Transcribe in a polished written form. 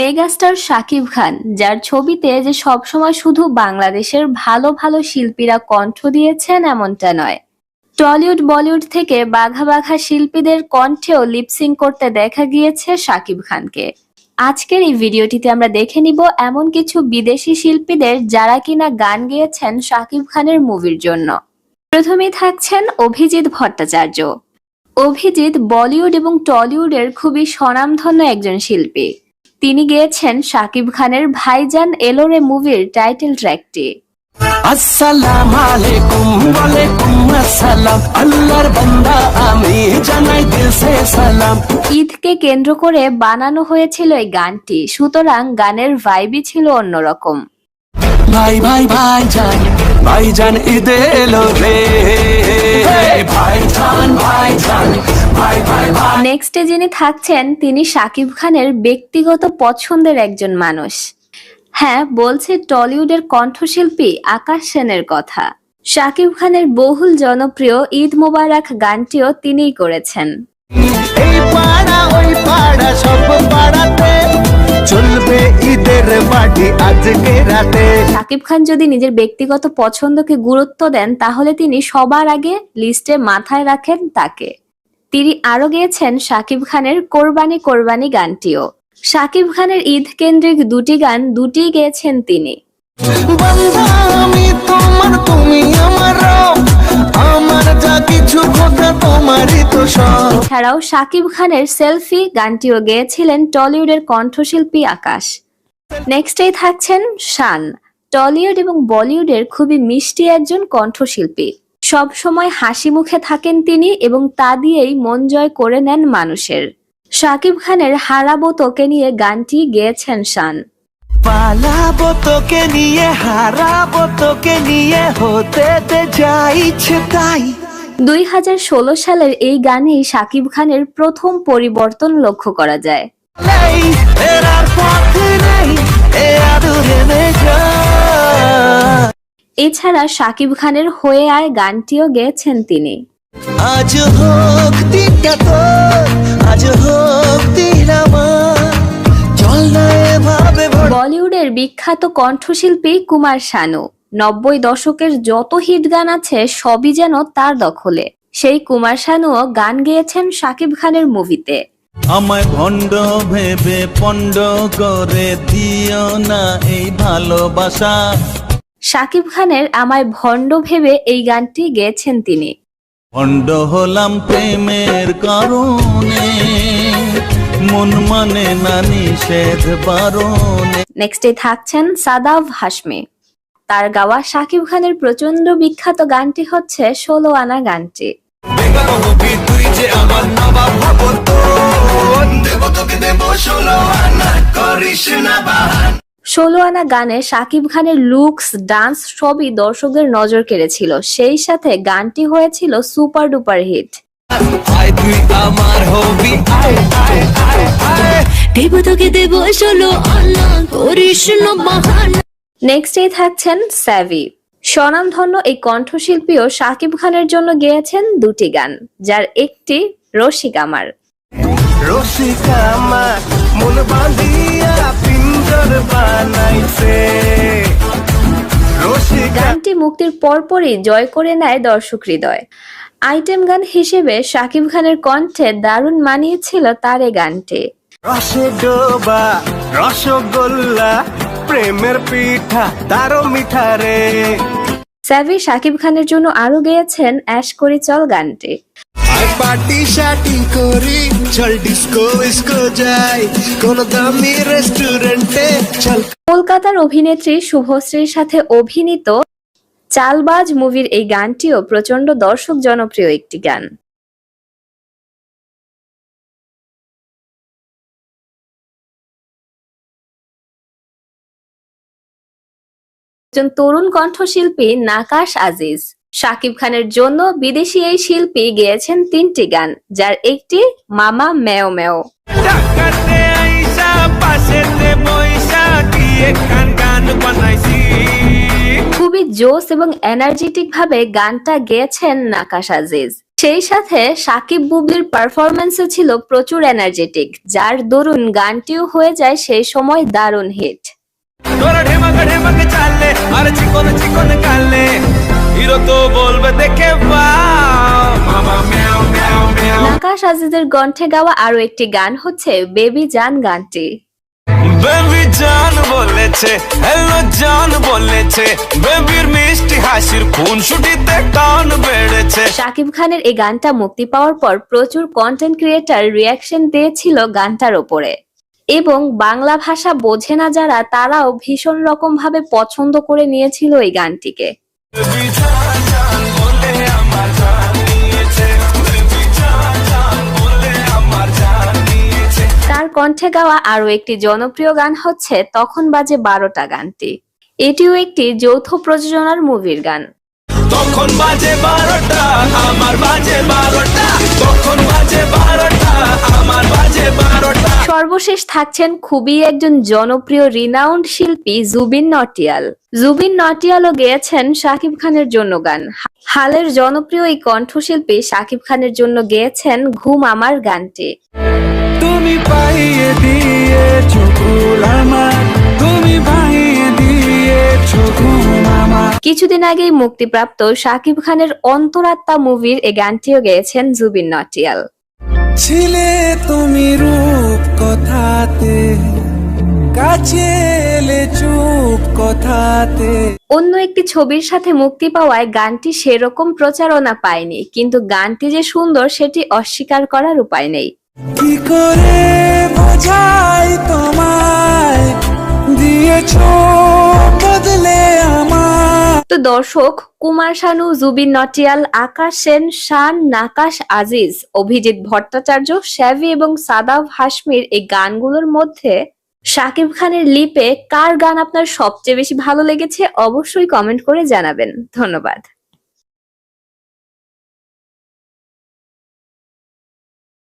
Megastar Shakib Khan, যার ছবিতে যে সবসময় শুধু বাংলাদেশের ভালো ভালো শিল্পীরা কণ্ঠ দিয়েছেন এমনটা নয়, টলিউড বলিউড থেকে বাঘা বাঘা শিল্পীদের কণ্ঠেও লিপসিং করতে দেখা গিয়েছে শাকিব খানকে। আজকের এই ভিডিওটিতে আমরা দেখে নিব এমন কিছু বিদেশি শিল্পীদের যারা কিনা গান গেয়েছেন শাকিব খানের মুভির জন্য। প্রথমেই থাকছেন অভিজিৎ ভট্টাচার্য। অভিজিৎ বলিউড এবং টলিউডের খুবই স্বনামধন্য একজন শিল্পী। তিনি গেয়েছেন শাকিব খানের ভাইজান এলোরে মুভির টাইটেল ট্র্যাকটি। আসসালামু আলাইকুম ওয়ালাইকুম আসসালাম, আল্লাহর বান্দা আমি জানাই দিল সে সালাম। ঈদকে কেন্দ্র করে বানানো হয়েছিল এই গানটি, সুতরাং গানের ভাইবই ছিল অন্যরকম। ভাই ভাই ভাইজান ভাইজান ঈদ এলো রে, ভাইজান ভাইজান ভাই ভাই ভাই। নেক্সটে যিনি থাকছেন তিনি শাকিব খানের ব্যক্তিগত পছন্দের একজন মানুষ। হ্যাঁ, বলছে টলিউডের কণ্ঠশিল্পী আকাশ সেনের কথা। শাকিব খানের বহুল জনপ্রিয় ঈদ মোবারক গানটিও তিনিই করেছেন। এই পাড়া ওই পাড়া সব পাড়াতে চলবে ঈদের পার্টি আজকে রাতে। শাকিব খান যদি নিজের ব্যক্তিগত পছন্দকে গুরুত্ব দেন তাহলে তিনি সবার আগে লিস্টে মাথায় রাখেন তাকে। তিনি আরো গেয়েছেন শাকিব খানের কোরবানি কোরবানি গানটিও। শাকিব খানের ঈদ কেন্দ্রিক দুটি গান দুটিই গেয়েছেন তিনি। বান্দা আমি তোমার, তুমি আমার রব, আমার যা কিছু কথা তোমারই তো সব। এছাড়াও শাকিব খানের সেলফি গানটিও গেয়েছিলেন টলিউডের কণ্ঠশিল্পী আকাশ। নেক্সটেই থাকছেন শান। টলিউড এবং বলিউডের খুবই মিষ্টি একজন কণ্ঠশিল্পী। সব সময় হাসি মুখে থাকেন তিনি এবং তা দিয়েই মন জয় করে নেন মানুষের। শাকিব খানের হারাবো তোকে নিয়ে গানটি গেয়েছেন শান। পালাবো তোকে নিয়ে, হারাবো তোকে নিয়ে, হতে দে যা ইচ্ছে তাই। 2016 সালের এই গানেই শাকিব খানের প্রথম পরিবর্তন লক্ষ্য করা যায়। এছাড়া শাকিব খানের হয়ে আয় গানটিও গেয়েছেন তিনি। আজ হোক দিনটা তোর, আজ হোক দিন আমার, চল না এভাবে। বলিউডের বিখ্যাত কণ্ঠশিল্পী কুমার শানু। 90 দশকের যত হিট গান আছে সবই যেন তার দখলে। সেই কুমার শানুও গান গেয়েছেন শাকিব খানের মুভিতে। আমায় ভণ্ড ভেবে পণ্ড করে দিও না এই ভালোবাসা। শাকিব খানের আমায় ভণ্ড ভেবে এই গানটি গেয়েছেন তিনি। ভণ্ড হলাম প্রেমের কারণে, মন মানে না নিষেধ বারণে। নেক্সটে থাকছেন সাদাব হাশমি। তার গাওয়া শাকিব খানের প্রচন্ড বিখ্যাত গানটি হচ্ছে 16 আনা গানটি। 16 আনা গানে শাকিব খানের লুকস, ডান্স সবই দর্শকদের নজর কেড়েছিল। সেই সাথে গানটি হয়েছিল সুপার ডুপার হিট। নেক্সটেই থাকছেন স্যাভি। স্বনামধন্য এই কণ্ঠশিল্পীও শাকিব খানের জন্য গেয়েছেন দুটি গান, যার একটি রসিক আমার। রসিকা আমার মন বাঁধিয়া পিঞ্জর বানাইছে। গানটি মুক্তির পরপরই জয় করে নেয় দর্শক হৃদয়। আইটেম গান হিসেবে শাকিব খানের কণ্ঠে দারুণ মানিয়েছিল তার এই গানটি। রসে ডোবা রসগোল্লা, প্রেমের পিঠা তারও মিঠা রে। স্যাভি শাকিব খানের জন্য আরো গেয়েছেন অ্যাশ করি চল গানটি। পার্টি শাটি করি চল ডিস্কো ইস্কো যাই, কোন দামি রেস্টুরেন্টে চল। কলকাতার অভিনেত্রী শুভশ্রীর সাথে অভিনীত চালবাজ মুভির এই গানটিও প্রচন্ড দর্শক জনপ্রিয় একটি গান। একজন তরুণ কণ্ঠশিল্পী নাকাশ আজিজ। শাকিব খানের জন্য বিদেশি এই শিল্পী গেয়েছেন 3টি গান, যার একটি মামা মেও মেও। খুবই জোস এবং এনার্জেটিক ভাবে গানটা গেয়েছেন নাকাশ আজিজ। সেই সাথে সাকিব বুবলির পারফরম্যান্সও ছিল প্রচুর এনার্জেটিক, যার দরুন গানটিও হয়ে যায় সেই সময় দারুণ হিট। তোরা ঢেমাক ঢেমাক চালে আর চিকন চিকন কালে হিরো তো বলবে দেখে বাও মামা ম্যাও ম্যাও ম্যাও। নাকাশ আজিজের কণ্ঠে গাওয়া আরো একটি গান হচ্ছে বেবি জান গানটি। বেবি জান বলেছে, হ্যালো জান বলেছে, বেবির মিষ্টি হাসির খুন ছুটিতে টান বেড়েছে। শাকিব খানের এই গানটা মুক্তি পাওয়ার পর প্রচুর কন্টেন্ট ক্রিয়েটর রিয়াকশন দিয়েছিল গানটার ওপরে, এবং বাংলা ভাষা বোঝে না যারা তারাও ভীষণ রকম ভাবে পছন্দ করে নিয়েছিল এই গানটিকে। বেবি জান জান বলে আমার জান নিয়েছে, বেবি জান জান বলে আমার জান নিয়েছে। তার কণ্ঠে গাওয়া আরো একটি জনপ্রিয় গান হচ্ছে তখন বাজে 12টা গানটি। এটিও একটি যৌথ প্রযোজনার মুভির গান। তখন বাজে 12টা আমার বাজে 12টা, তখন বাজে 12টা আমার বাজে 12টা। সর্বশেষ থাকছেন খুবই একজন জনপ্রিয় রিনাউন্ড শিল্পী জুবিন নটিয়াল। জুবিন নটিয়ালও গেয়েছেন শাকিব খানের জন্য গান। হালের জনপ্রিয় এই কণ্ঠশিল্পী শাকিব খানের জন্য গেয়েছেন ঘুম আমার গানটি। তুমি পাইয়ে দিয়েছো ফুল আমার, তুমি পাইয়ে দিয়েছো ঘুম আমার। কিছুদিন আগেই মুক্তিপ্রাপ্ত শাকিব খানের অন্তরাত্মা মুভির এই গানটিও গেয়েছেন জুবিন নটিয়াল। ছিলে তুমি রূপ কথাতে, কাছে এলে চুপ কথাতে। অন্য একটি ছবির সাথে মুক্তি পাওয়ায় গানটি সেরকম প্রচারণা পায়নি, কিন্তু গানটি যে সুন্দর সেটি অস্বীকার করার উপায় নেই। কি করে বোঝাই তোমায়, দিয়েছো বদলে আমার। তো দর্শক, কুমার শানু, জুবিন নটিয়াল, আকাশ সেন, শান, নাকাশ আজিজ, অভিজিৎ ভট্টাচার্য, শ্যাভি এবং সাদাব হাশমির এই গানগুলোর মধ্যে শাকিব খানের লিপে কার গান আপনার সবচেয়ে বেশি ভালো লেগেছে অবশ্যই কমেন্ট করে জানাবেন। ধন্যবাদ।